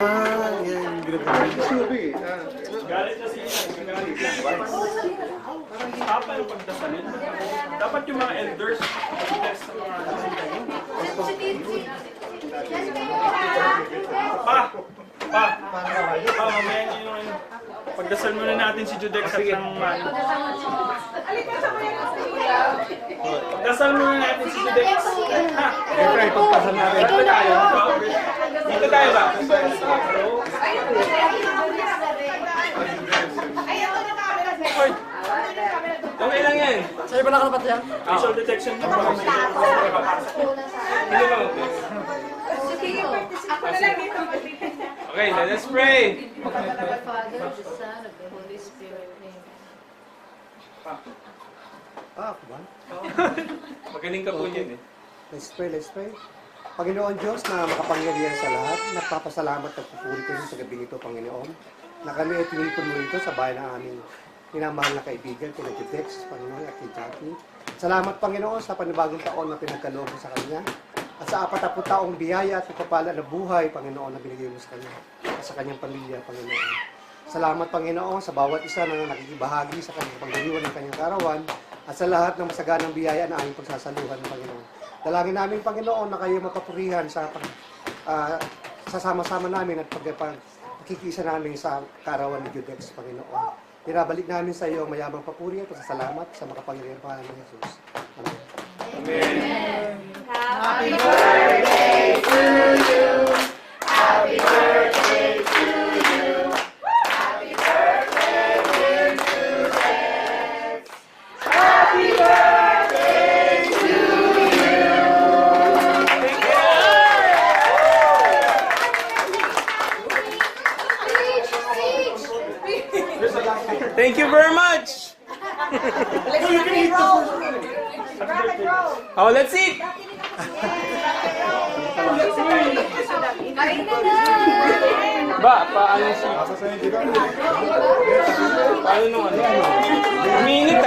Yan. Subi. Galit na siya. Galit na. Tapa yung pagdasalin. Dapat yung mga elders, mag-test sa mga mamaya niyo yung ano. Pagdasal muna natin si Judex at ng mano. Pagdasal muna natin si Judex. Ha? Siyempre, pagpasal natin. Dito tayo. Dito tayo ba? Okay lang yan. Sa'yo ba nakalapat yan? Visual detection. Hindi ba? Okay, let us pray. The Father, the Son, of the Holy Spirit. Amen. Ako ba? Magaling ka po niyan eh. Let's pray. Panginoon Diyos na makapangyarihan sa lahat, nagpapasalamat at pupuri ko sa gabi ito, Panginoon, na kami ay tinipon mo rito sa bayan ng aming minamahal na kaibigan, kina Judex, Panginoon, at kay Jackie. Salamat, Panginoon, sa panibagong taon na pinagkaloob mo sa kanya, at sa 40 taong biyaya at pagpapala na buhay, Panginoon, na binigay mo sa kanya, at sa kanyang pamilya, Panginoon. Salamat, Panginoon, sa bawat isa na nakikibahagi sa kanyang pagdiriwan ng kanyang karawan, at sa lahat ng masaganang biyaya na aming pagsasaluhan, Panginoon. Dalangin namin, Panginoon, na kayo mapapurihan sa sasama-sama namin at pagkikisa namin sa karawan ni Judex, Panginoon. Pinabalik namin sa iyo ang mayamang papuri at pasasalamat sa makapangyarihang pangalan ni Jesus. Amen. Amen. Happy birthday to you. Happy birthday to you. Happy birthday, dear Judex. Happy birthday to you. Thank you very much. Oh, let's eat. Ba, paano si? Paano nung ano? Uminit